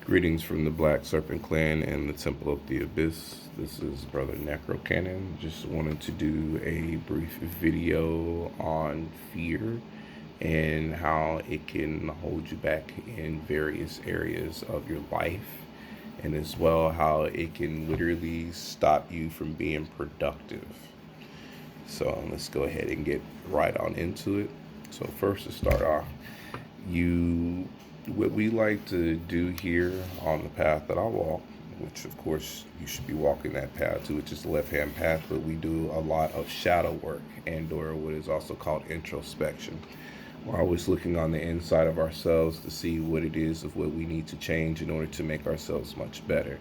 Greetings from the Black Serpent Clan and the Temple of the Abyss. This is Brother Necro Cannon. Just wanted to do a brief video on fear and how it can hold you back in various areas of your life, and as well how it can literally stop you from being productive. So let's go ahead and get right on into it. So first, to start off, you what we like to do here on the path that I walk, which of course you should be walking that path too, which is the left-hand path, but we do a lot of shadow work and or what is also called introspection. We're always looking on the inside of ourselves to see what it is of what we need to change in order to make ourselves much better.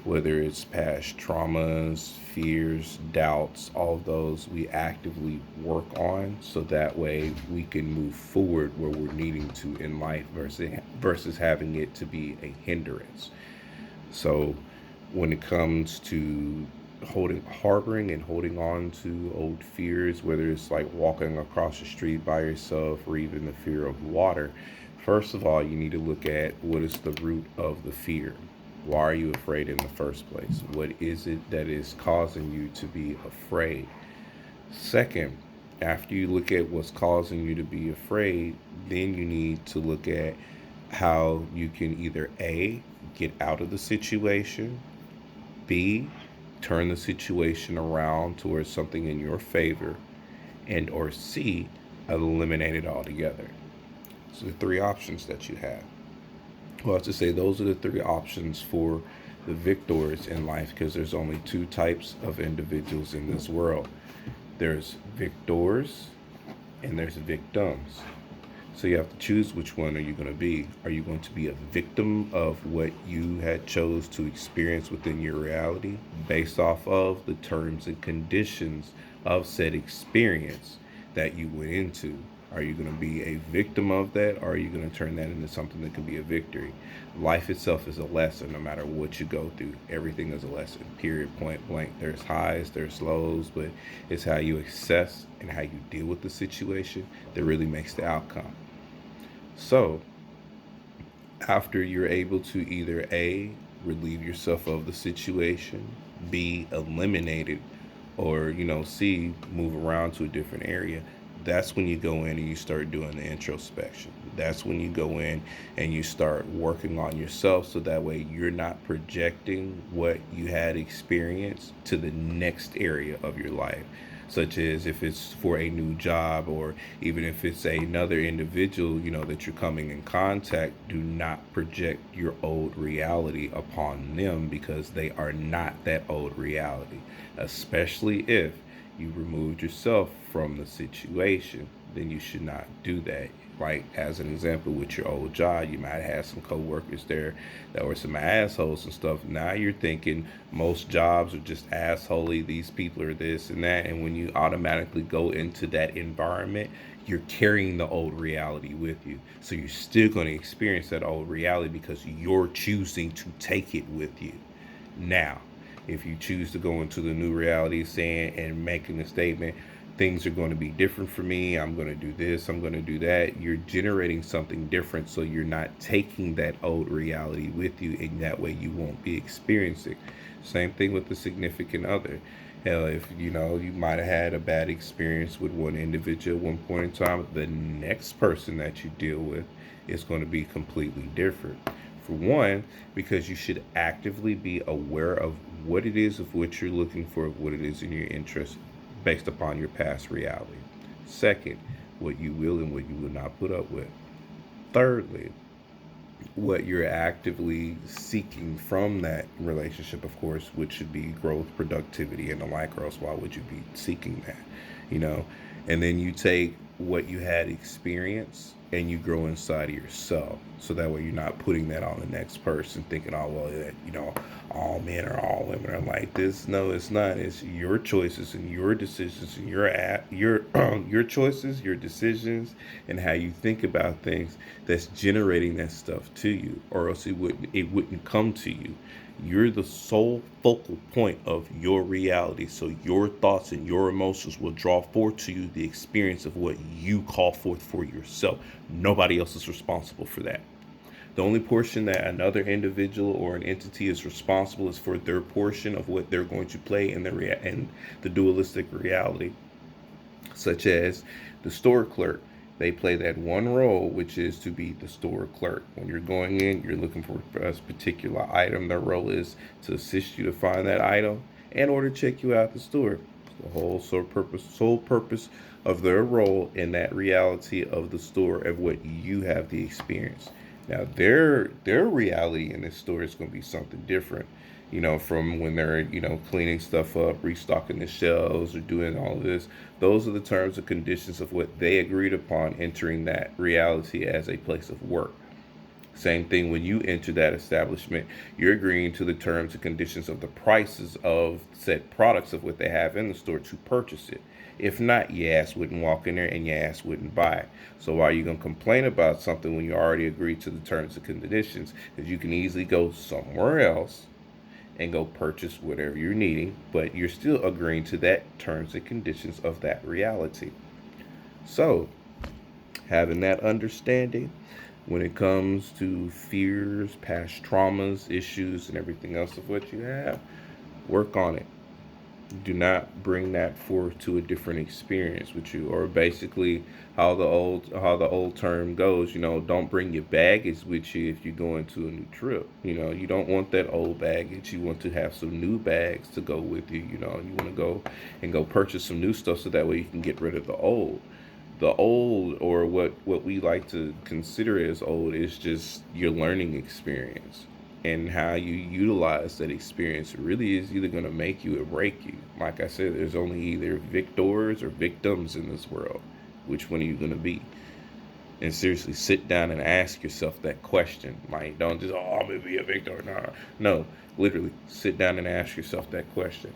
Whether it's past traumas, fears, doubts, all of those we actively work on so that way we can move forward where we're needing to in life versus having it to be a hindrance. So when it comes to harboring and holding on to old fears, whether it's like walking across the street by yourself or even the fear of water, first of all, you need to look at what is the root of the fear. Why are you afraid in the first place? What is it that is causing you to be afraid? Second, after you look at what's causing you to be afraid, then you need to look at how you can either A, get out of the situation, B, turn the situation around towards something in your favor, and or C, eliminate it altogether. So the three options that you have. Well, to say those are the three options for the victors in life, because there's only two types of individuals in this world. There's victors and there's victims. So you have to choose which one are you going to be. Are you going to be a victim of what you had chose to experience within your reality based off of the terms and conditions of said experience that you went into? Are you going to be a victim of that, or are you going to turn that into something that can be a victory? Life itself is a lesson no matter what you go through. Everything is a lesson, period, point blank. There's highs, there's lows, but it's how you assess and how you deal with the situation that really makes the outcome. So, after you're able to either A, relieve yourself of the situation, B, eliminate it, or, C, move around to a different area, that's when you go in and you start doing the introspection. That's when you go in and you start working on yourself so that way you're not projecting what you had experienced to the next area of your life, such as if it's for a new job or even if it's another individual, that you're coming in contact. Do not project your old reality upon them, because they are not that old reality, especially if you removed yourself from the situation. Then you should not do that. Like, as an example, with your old job, you might have some coworkers there that were some assholes and stuff. Now you're thinking most jobs are just assholey, these people are this and that, and when you automatically go into that environment, you're carrying the old reality with you. So you're still going to experience that old reality because you're choosing to take it with you. Now, if you choose to go into the new reality saying and making a statement, things are going to be different for me, I'm going to do this, I'm going to do that, you're generating something different, so you're not taking that old reality with you, and that way you won't be experiencing. Same thing with the significant other. Hell, if you might have had a bad experience with one individual at one point in time, the next person that you deal with is going to be completely different. For one, because you should actively be aware of what it is of what you're looking for, what it is in your interest based upon your past reality. Second, what you will and what you will not put up with. Thirdly, what you're actively seeking from that relationship, of course, which should be growth, productivity, and the like, or else why would you be seeking that? And then you take what you had experienced and you grow inside of yourself, so that way you're not putting that on the next person, thinking, oh well, all men or all women are like this. No, it's not. It's your choices and your decisions and your choices, your decisions, and how you think about things that's generating that stuff to you, or else it wouldn't come to you. You're the sole focal point of your reality. So your thoughts and your emotions will draw forth to you the experience of what you call forth for yourself. Nobody else is responsible for that. The only portion that another individual or an entity is responsible is for their portion of what they're going to play in in the dualistic reality, such as the store clerk. They play that one role, which is to be the store clerk. When you're going in, you're looking for a particular item. Their role is to assist you to find that item and or to check you out the store. The whole sole purpose of their role in that reality of the store of what you have the experience. Now their reality in this store is going to be something different, from when they're, cleaning stuff up, restocking the shelves, or doing all of this. Those are the terms and conditions of what they agreed upon entering that reality as a place of work. Same thing when you enter that establishment, you're agreeing to the terms and conditions of the prices of said products of what they have in the store to purchase it. If not, your ass wouldn't walk in there and your ass wouldn't buy it. So why are you going to complain about something when you already agreed to the terms and conditions? Because you can easily go somewhere else and go purchase whatever you're needing, but you're still agreeing to that terms and conditions of that reality. So, having that understanding when it comes to fears, past traumas, issues, and everything else of what you have, work on it. Do not bring that forth to a different experience with you, or basically how the old term goes, don't bring your baggage with you if you go into a new trip. You don't want that old baggage. You want to have some new bags to go with you. You want to go purchase some new stuff so that way you can get rid of the old, or what we like to consider as old, is just your learning experience, and how you utilize that experience really is either going to make you or break you. Like I said, there's only either victors or victims in this world. Which one are you going to be? And seriously, sit down and ask yourself that question. Like, don't just, oh, I'm going to be a victor. No, literally, sit down and ask yourself that question.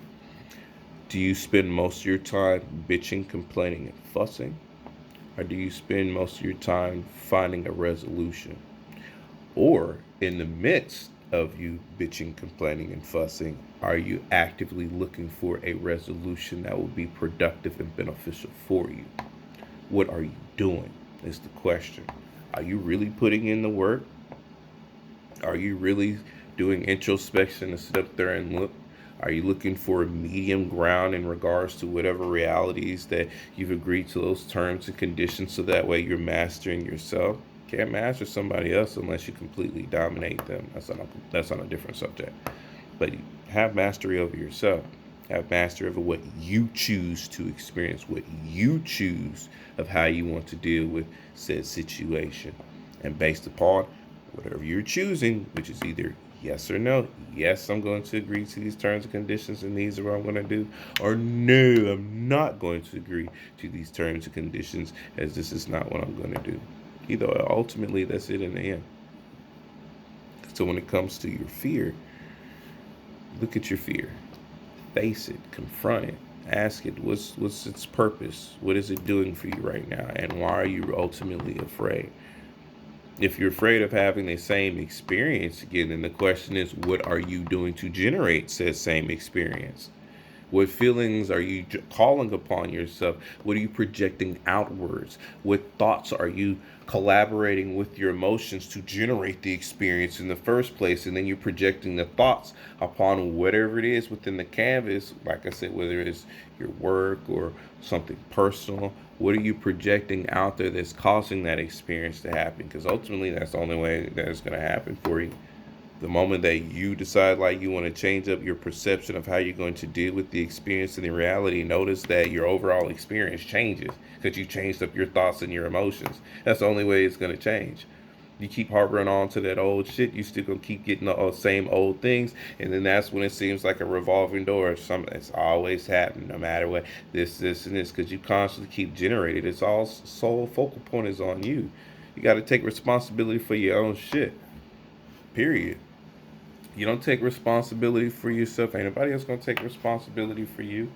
Do you spend most of your time bitching, complaining, and fussing? Or do you spend most of your time finding a resolution? Or in the midst of you bitching, complaining, and fussing, are you actively looking for a resolution that will be productive and beneficial for you? What are you doing? Is the question. Are you really putting in the work? Are you really doing introspection to sit up there and look? Are you looking for a medium ground in regards to whatever realities that you've agreed to those terms and conditions, so that way you're mastering yourself? Can't master somebody else unless you completely dominate them. That's on a different subject. But have mastery over yourself. Have mastery over what you choose to experience, what you choose of how you want to deal with said situation. And based upon whatever you're choosing, which is either yes or no, yes, I'm going to agree to these terms and conditions and these are what I'm going to do, or no, I'm not going to agree to these terms and conditions as this is not what I'm going to do. Either ultimately, that's it in the end. So when it comes to your fear, look at your fear, face it, confront it, ask it, what's its purpose? What is it doing for you right now? And why are you ultimately afraid? If you're afraid of having the same experience again, then the question is, what are you doing to generate said same experience? What feelings are you calling upon yourself? What are you projecting outwards? What thoughts are you collaborating with your emotions to generate the experience in the first place? And then you're projecting the thoughts upon whatever it is within the canvas. Like I said, whether it's your work or something personal, what are you projecting out there that's causing that experience to happen? Because ultimately, that's the only way that it's going to happen for you. The moment that you decide like you want to change up your perception of how you're going to deal with the experience and the reality, notice that your overall experience changes because you changed up your thoughts and your emotions. That's the only way it's going to change. You keep harboring on to that old shit, you still gonna keep getting the same old things, and then that's when it seems like a revolving door. It's always happening, no matter what. This, and this, because you constantly keep generating. It's all sole focal point is on you. You got to take responsibility for your own shit. Period. You don't take responsibility for yourself. Ain't nobody else gonna take responsibility for you.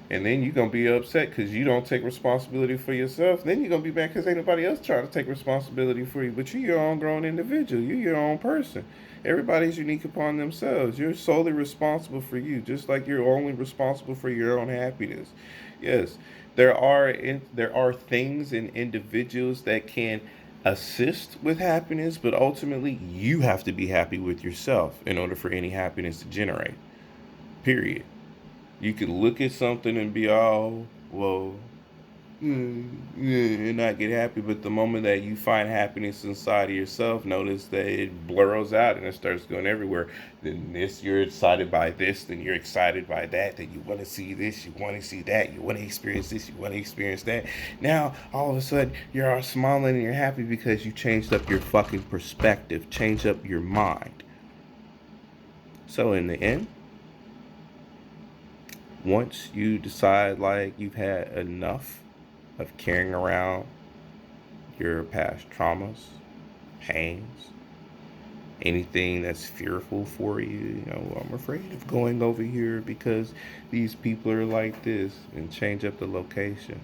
And then you're gonna be upset because you don't take responsibility for yourself. Then you're gonna be mad because ain't nobody else trying to take responsibility for you. But you're your own grown individual. You're your own person. Everybody's unique upon themselves. You're solely responsible for you, just like you're only responsible for your own happiness. Yes, there are things and individuals that can assist with happiness, but ultimately you have to be happy with yourself in order for any happiness to generate. Period. You could look at something and be all, well, and not get happy, but the moment that you find happiness inside of yourself, notice that it blurs out and it starts going everywhere. Then this, you're excited by this, then you're excited by that, then you want to see this, you want to see that, you want to experience this, you want to experience that. Now all of a sudden you're all smiling and you're happy because you changed up your fucking perspective, changed up your mind. So in the end, once you decide like you've had enough of carrying around your past traumas, pains, anything that's fearful for you, I'm afraid of going over here because these people are like this, and change up the location.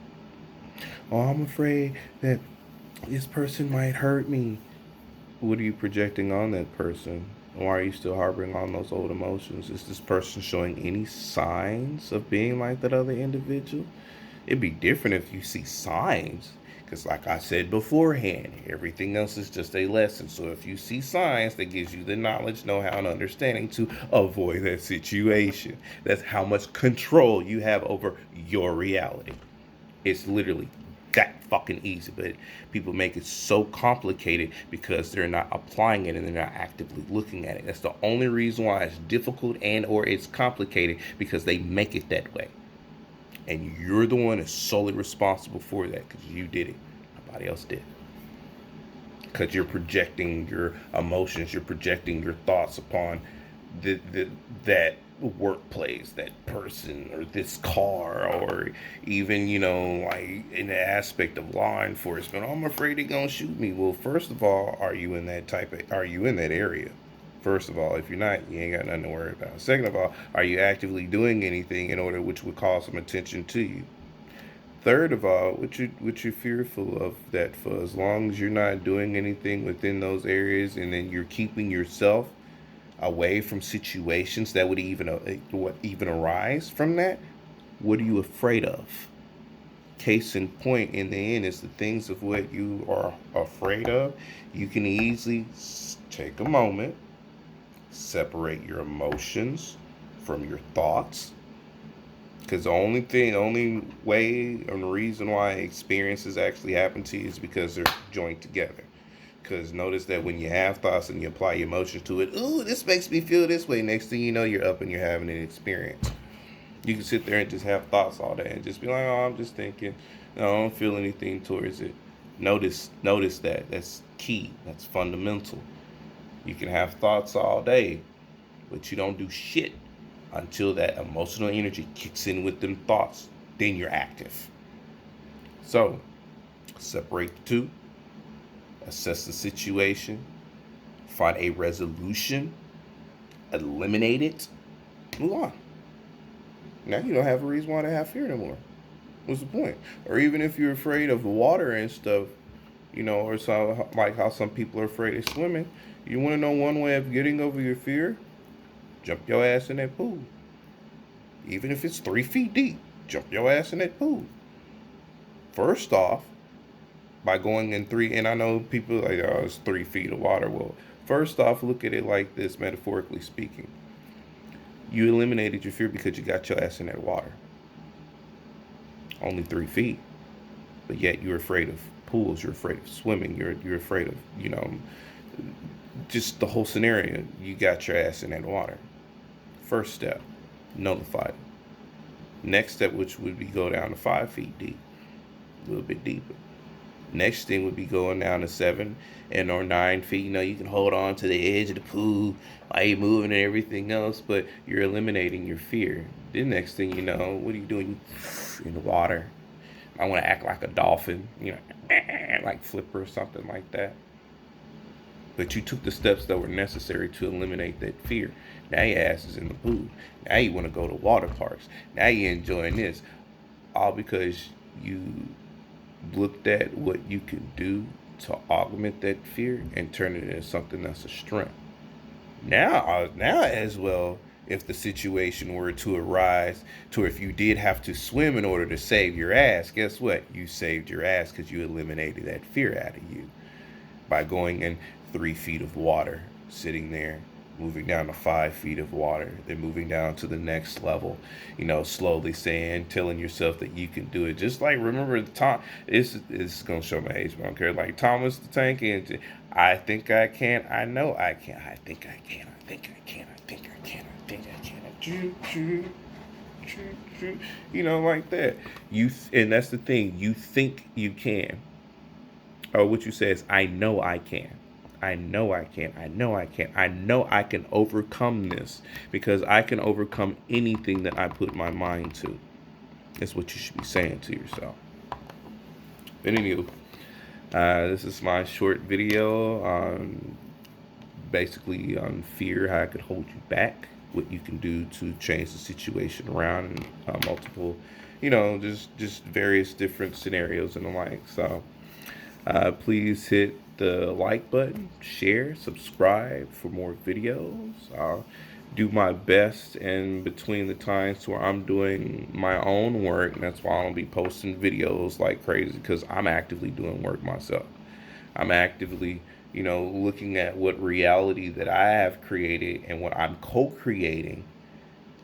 Oh, I'm afraid that this person might hurt me. What are you projecting on that person? Why are you still harboring on those old emotions? Is this person showing any signs of being like that other individual? It'd be different if you see signs. Because like I said beforehand, everything else is just a lesson. So if you see signs, that gives you the knowledge, know-how, and understanding to avoid that situation. That's how much control you have over your reality. It's literally that fucking easy, but people make it so complicated because they're not applying it and they're not actively looking at it. That's the only reason why it's difficult and or it's complicated, because they make it that way. And you're the one that's solely responsible for that because you did it. Nobody else did. Because you're projecting your emotions, you're projecting your thoughts upon that workplace, that person, or this car, or even, like in the aspect of law enforcement. Oh, I'm afraid they're gonna shoot me. Well, first of all, are you in that area? First of all, if you're not, you ain't got nothing to worry about. Second of all, are you actively doing anything in order which would call some attention to you? Third of all, what you're fearful of that for? As long as you're not doing anything within those areas, and then you're keeping yourself away from situations that would even arise from that, what are you afraid of? Case in point, in the end, is the things of what you are afraid of. You can easily take a moment, separate your emotions from your thoughts, because the only way and the reason why experiences actually happen to you is because they're joined together. Because notice that when you have thoughts and you apply your emotions to it, ooh, this makes me feel this way. Next thing you know, you're up and you're having an experience. You can sit there and just have thoughts all day and just be like, oh, I'm just thinking. No, I don't feel anything towards it. Notice that. That's key. That's fundamental. You can have thoughts all day, but you don't do shit until that emotional energy kicks in with them thoughts. Then you're active. So, separate the two. Assess the situation, find a resolution, eliminate it, move on. Now you don't have a reason why to have fear no more. What's the point? Or even if you're afraid of water and stuff, or so, like how some people are afraid of swimming, you want to know one way of getting over your fear? Jump your ass in that pool. Even if it's 3 feet deep, jump your ass in that pool. First off, by going in three, and I know people like, oh, it's 3 feet of water. Well, first off, look at it like this, metaphorically speaking. You eliminated your fear because you got your ass in that water. Only 3 feet. But yet you're afraid of pools, you're afraid of swimming, you're afraid of, just the whole scenario. You got your ass in that water. First step, nullify it. Next step, which would be go down to 5 feet deep, a little bit deeper. Next thing would be going down to 7 or 9 feet. You can hold on to the edge of the pool while you're moving and everything else, but you're eliminating your fear. The next thing you know, what are you doing? You in the water. I want to act like a dolphin, like Flipper or something like that. But you took the steps that were necessary to eliminate that fear. Now your ass is in the pool. Now you want to go to water parks. Now you're enjoying this. All because you looked at what you can do to augment that fear and turn it into something that's a strength. Now as well, if the situation were to arise to if you did have to swim in order to save your ass, guess what? You saved your ass because you eliminated that fear out of you. by going in 3 feet of water, sitting there, moving down to 5 feet of water, then moving down to the next level, slowly saying, telling yourself that you can do it. Just like, remember the Tom, it's going to show my age, but I don't care. Like Thomas the Tank Engine, I think I can, I know I can, I think I can, I think I can, I think I can, I think I can, choo, choo, choo, choo, like that. And that's the thing, you think you can. Or what you say is, I know I can. I know I can. I know I can. I know I can overcome this because I can overcome anything that I put my mind to. That's what you should be saying to yourself. But anyway, this is my short video on basically on fear, how it could hold you back, what you can do to change the situation around, and multiple, just various different scenarios and the like. So please hit the like button, share, subscribe for more videos. I'll do my best in between the times where I'm doing my own work. And that's why I'll be posting videos like crazy, because I'm actively doing work myself. I'm actively, looking at what reality that I have created and what I'm co-creating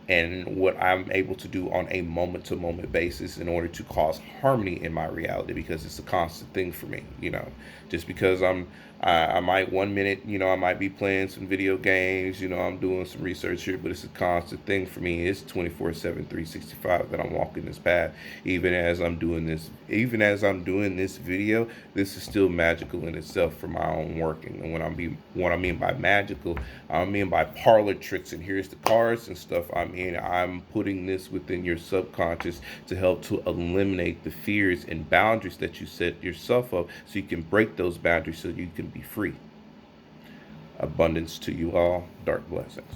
and what I'm able to do on a moment to moment basis in order to cause harmony in my reality, because it's a constant thing for me. Just because I might 1 minute, I might be playing some video games, I'm doing some research here, but it's a constant thing for me. It's 24/7, 365 that I'm walking this path. Even as I'm doing this video, this is still magical in itself for my own working. And what I mean by magical, I mean by parlor tricks, and here's the cards and stuff I'm putting this within your subconscious to help to eliminate the fears and boundaries that you set yourself up, so you can break those boundaries so you can be free. Abundance to you all. Dark blessings.